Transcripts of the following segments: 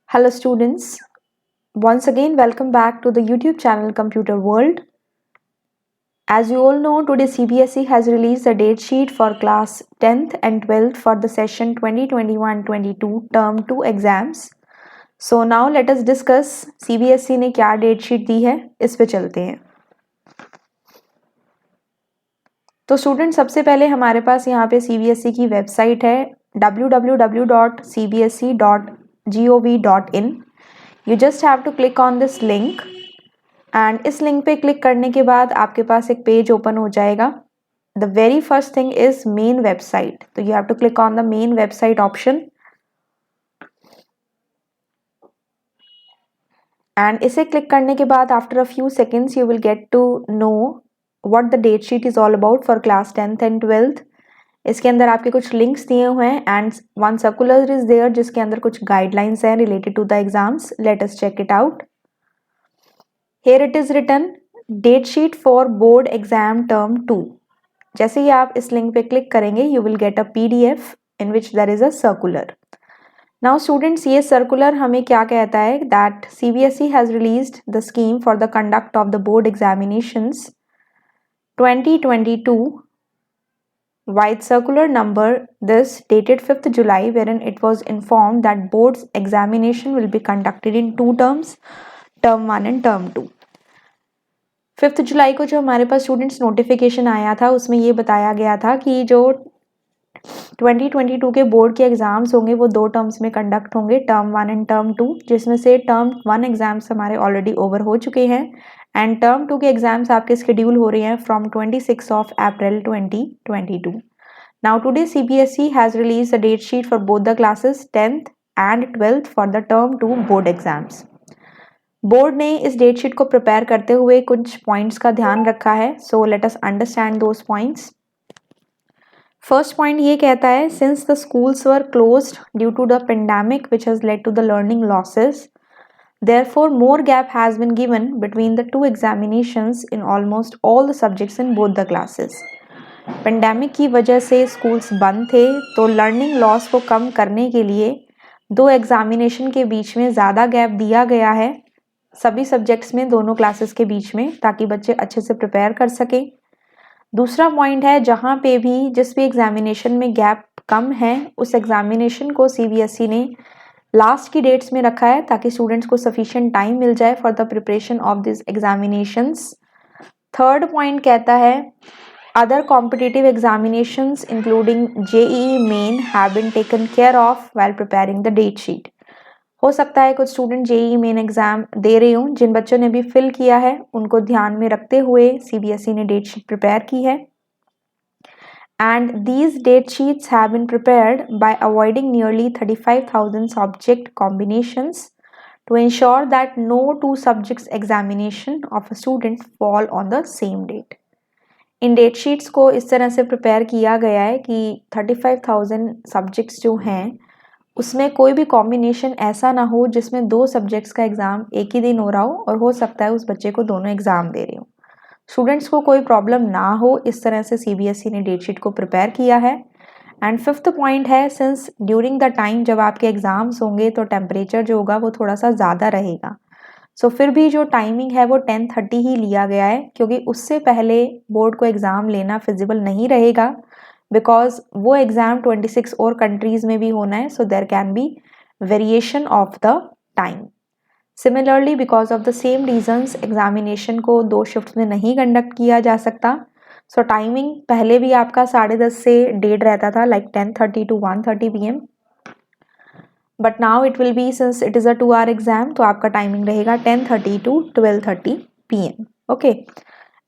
Hello students, once again welcome back to the YouTube channel Computer World. As you all know, today CBSE has released the date sheet for class 10th and 12th for the session 2021-22 term 2 exams. So now let us discuss CBSE ने क्या date sheet दी है, इस पे चलते हैं। तो student सबसे पहले हमारे पास यहाँ पे CBSE की वेबसाइट है www.cbse.gov.in। You just have to click on this link and इस लिंक पे क्लिक करने के बाद आपके पास एक पेज ओपन हो जाएगा। The very first thing is main website, तो you have to click on the main website option and इसे क्लिक करने के बाद after a few seconds you will get to know what the date sheet is all about for class 10th and 12th। इसके अंदर आपके कुछ links दिए हुए हैं and one circular is there जिसके अंदर कुछ गाइडलाइंस हैं related to the exams. Late us check it out. Here it is written date sheet for board exam term 2। जैसे ही आप इस लिंक पे क्लिक करेंगे you will get a PDF in which there is a circular। Now students, ये circular हमें क्या कहता है that CBSE has released the scheme for the conduct of the board examinations 2022 White circular number this dated 5th July wherein it was informed that board's examination will be conducted in two terms, term 1 and term 2। 5th जुलाई को जो हमारे पास students notification आया था उसमें ये बताया गया था कि जो 2022 के बोर्ड के एग्ज़ाम्स होंगे वो दो टर्म्स में कंडक्ट होंगे, टर्म 1 एंड टर्म 2, जिसमें से टर्म 1 एग्ज़ाम्स हमारे ऑलरेडी ओवर हो चुके हैं एंड टर्म 2 के एग्ज़ाम्स आपके शेड्यूल हो रहे हैं from 26 of April 2022। Now today CBSE has release the date sheet for both the classes 10th and 12th for the term 2 board exams. Board ने इस डेट शीट को प्रिपेयर करते हुए कुछ पॉइंट्स का ध्यान रखा है, so let us understand those points. First point ये कहता है since the schools were closed due to the pandemic which has led to the learning losses, therefore more gap has been given between the two examinations in almost all the subjects in both the classes। Pandemic की वजह से schools बंद थे तो learning loss को कम करने के लिए दो एग्जामिनेशन के बीच में ज़्यादा गैप दिया गया है सभी सब्जेक्ट्स में, दोनों क्लासेस के बीच में, ताकि बच्चे अच्छे से प्रिपेयर कर सकें। दूसरा पॉइंट है जहाँ पे भी जिस भी एग्जामिनेशन में गैप कम है उस एग्जामिनेशन को CBSE ने लास्ट की डेट्स में रखा है ताकि स्टूडेंट्स को सफिशिएंट टाइम मिल जाए for the preparation of this examinations. Third point कहता है other competitive examinations including JEE main have been taken care of while preparing the date sheet. हो सकता है कुछ स्टूडेंट JEE मेन एग्जाम दे रहे हों, जिन बच्चों ने भी फिल किया है उनको ध्यान में रखते हुए CBSE ने डेट शीट प्रिपेयर की है and these date sheets have been prepared by avoiding nearly 35,000 subject combinations to ensure that no two subjects examination of a student fall on the same date. इन date sheets को इस तरह से prepare किया गया है कि 35,000 सब्जेक्ट्स जो हैं उसमें कोई भी कॉम्बिनेशन ऐसा ना हो जिसमें दो सब्जेक्ट्स का एग्ज़ाम एक ही दिन हो रहा हो और हो सकता है उस बच्चे को दोनों एग्ज़ाम दे रहे हो। स्टूडेंट्स को कोई प्रॉब्लम ना हो इस तरह से CBSE ने डेट शीट को प्रिपेयर किया है। एंड फिफ्थ पॉइंट है सिंस ड्यूरिंग द टाइम जब आपके एग्ज़ाम्स होंगे तो टेम्परेचर जो होगा वो थोड़ा सा ज़्यादा रहेगा, सो फिर भी जो टाइमिंग है वो 10:30 ही लिया गया है क्योंकि उससे पहले बोर्ड को एग्ज़ाम लेना फिजिबल नहीं रहेगा बिकॉज वो एग्ज़ाम 26 और कंट्रीज़ में भी होना है, so there can be variation of the time. Similarly because of the same reasons examination को दो शिफ्ट में नहीं कंडक्ट किया जा सकता, सो टाइमिंग पहले भी आपका 10:30 से 1:30 रहता था like 10:30 to 1:30 PM, but now it will be since it is a 2 hour exam तो आपका टाइमिंग रहेगा 10:30 to 12:30 PM। Okay,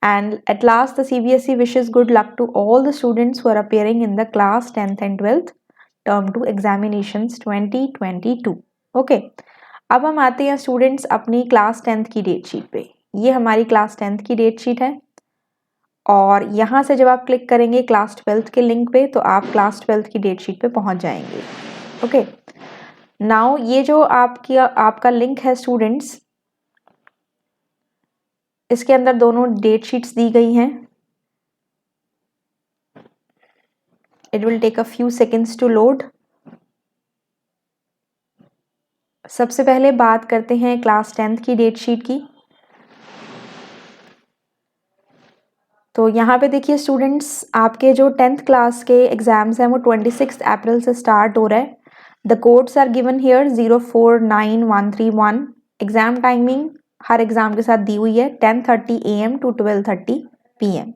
and at last the CBSE wishes good luck to all the students who are appearing in the class 10th and 12th term 2 examinations 2022। Okay, अब हम आते हैं students अपनी class 10th की date sheet पे। ये हमारी class 10th की डेट शीट है और यहाँ से जब आप क्लिक करेंगे क्लास 12th के लिंक पे तो आप क्लास 12th की डेट शीट पे पहुँच जाएंगे। ओके, नाउ ये जो आपका लिंक है स्टूडेंट्स, इसके अंदर दोनों डेट शीट्स दी गई हैं। It will take a few seconds to load। सबसे पहले बात करते हैं क्लास 10th की डेट शीट की। तो यहाँ पे देखिए स्टूडेंट्स, आपके जो 10th क्लास के एग्जाम्स हैं वो 26 अप्रैल से स्टार्ट हो रहा है। The codes are given here 049131। Exam timing हर एग्जाम के साथ दी हुई है 10:30 AM to 12:30 PM।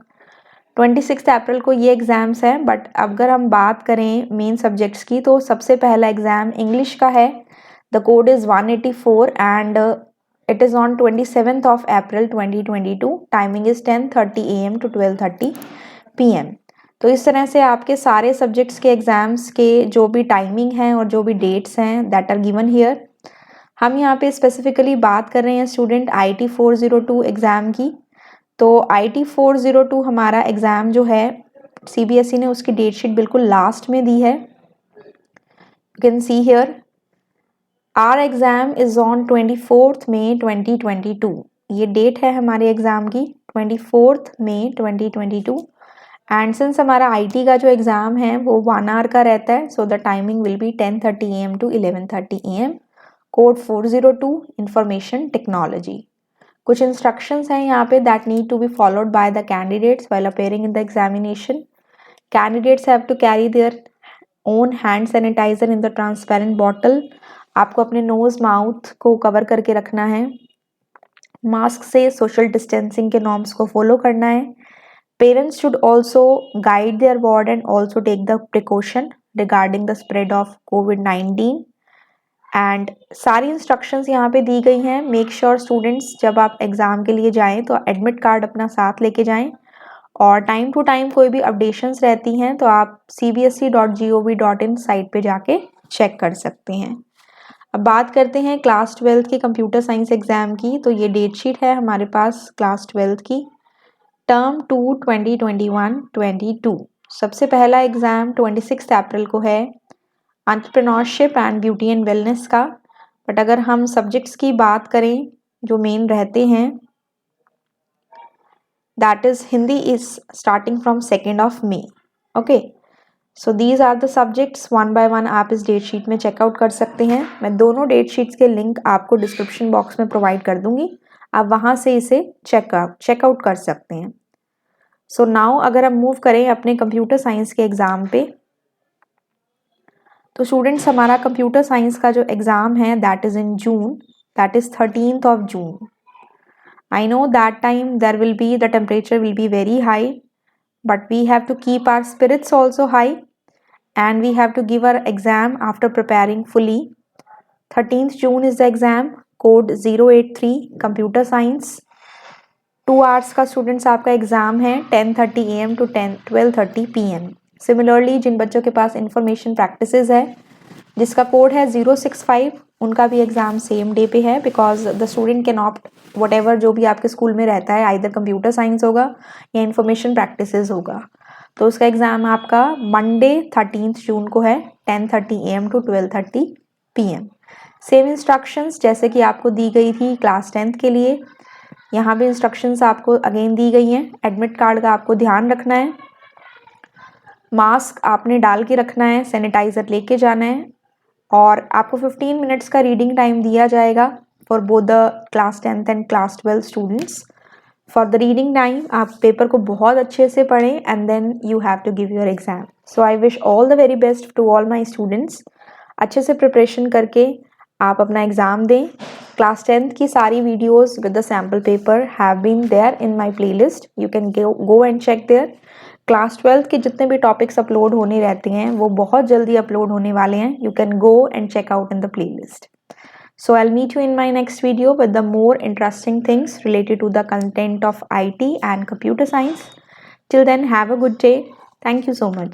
26 अप्रैल को ये एग्ज़ाम्स हैं, बट अगर हम बात करें मेन सब्जेक्ट्स की तो सबसे पहला एग्ज़ाम इंग्लिश का है। The code is 184 and it is on 27th of April 2022। Timing is 10:30 AM to 12:30 PM। तो इस तरह से आपके सारे सब्जेक्ट्स के एग्ज़ाम्स के जो भी टाइमिंग हैं और जो भी डेट्स हैं दैट आर गिवन हियर। हम यहाँ पे स्पेसिफिकली बात कर रहे हैं स्टूडेंट IT 402 एग्ज़ाम की। तो IT 402 हमारा एग्ज़ाम जो है CBSE ने उसकी डेट शीट बिल्कुल लास्ट में दी है। You can see here our exam is on 24th May 2022। ये डेट है हमारे एग्ज़ाम की 24th May 2022। एंड सिंस हमारा IT का जो एग्ज़ाम है वो 1 आवर का रहता है, so the timing will be 10:30 AM to 11:30 AM। Code 402 information technology. कुछ इंस्ट्रक्शंस हैं यहाँ पे that need to be followed by the candidates while appearing in the examination. Candidates have to carry their own hand sanitiser in the transparent bottle. आपको अपने nose mouth को cover करके रखना है। मास्क से सोशल डिस्टेंसिंग के norms को follow करना है। Parents should also guide their ward and also take the precaution regarding the spread of COVID-19। And सारी इंस्ट्रक्शंस यहाँ पे दी गई हैं। मेक श्योर स्टूडेंट्स जब आप एग्ज़ाम के लिए जाएं तो एडमिट कार्ड अपना साथ लेके जाएं, और टाइम टू टाइम कोई भी अपडेशंस रहती हैं तो आप cbse.gov.in साइट पे जाके चेक कर सकते हैं। अब बात करते हैं क्लास 12th की कंप्यूटर साइंस एग्ज़ाम की। तो ये डेट शीट है हमारे पास क्लास 12th की टर्म 2 2021-22। सबसे पहला एग्ज़ाम 26 अप्रैल को है entrepreneurship and beauty and wellness का। बट अगर हम सब्जेक्ट्स की बात करें जो मेन रहते हैं that is Hindi is starting from 2nd of May। Okay, so these are the subjects. One by one आप इस डेट शीट में चेकआउट कर सकते हैं। मैं दोनों डेट शीट्स के लिंक आपको डिस्क्रिप्शन बॉक्स में प्रोवाइड कर दूंगी, आप वहाँ से इसे चेकआउट कर सकते हैं। सो नाउ अगर हम मूव करें अपने कंप्यूटर साइंस के एग्ज़ाम पे, तो स्टूडेंट्स हमारा कंप्यूटर साइंस का जो एग्ज़ाम है that is in June, that is 13th of June। I know that time there will be the temperature will be very high, but we have to keep our spirits also high and we have to give our exam after preparing fully। 13th June is the exam, code 083 computer science। 2 hours का students आपका exam है 10:30 AM to 12:30 PM। Similarly जिन बच्चों के पास information practices है जिसका code है 065, उनका भी एग्ज़ाम सेम डे पे है because the student can opt what ever जो भी आपके स्कूल में रहता है, आइदर कंप्यूटर साइंस होगा या इंफॉर्मेशन प्रैक्टिसेस होगा। तो उसका एग्ज़ाम आपका मंडे 13th जून को है 10:30 AM to 12:30 PM। Same instructions जैसे कि आपको दी गई थी क्लास 10th के लिए, यहाँ भी इंस्ट्रक्शंस आपको अगेन दी गई हैं। एडमिट कार्ड का आपको ध्यान रखना है, मास्क आपने डाल के रखना है, सैनिटाइज़र लेके जाना है, और आपको 15 मिनट्स का रीडिंग टाइम दिया जाएगा for both the class 10th and class 12 स्टूडेंट्स। फॉर द रीडिंग टाइम आप पेपर को बहुत अच्छे से पढ़ें and then you have to give your exam. So I wish all the very best to all my students. अच्छे से preparation करके आप अपना एग्ज़ाम दें। क्लास 10th की सारी videos with the sample paper have been there in my playlist, you can go and check there. Class 12th के जितने भी टॉपिक्स अपलोड होने रहते हैं वो बहुत जल्दी अपलोड होने वाले हैं, you can go and check out in the playlist. So I'll meet you in my next video with the more interesting things related to the content of IT and computer science. Till then, have a good day. Thank you so much.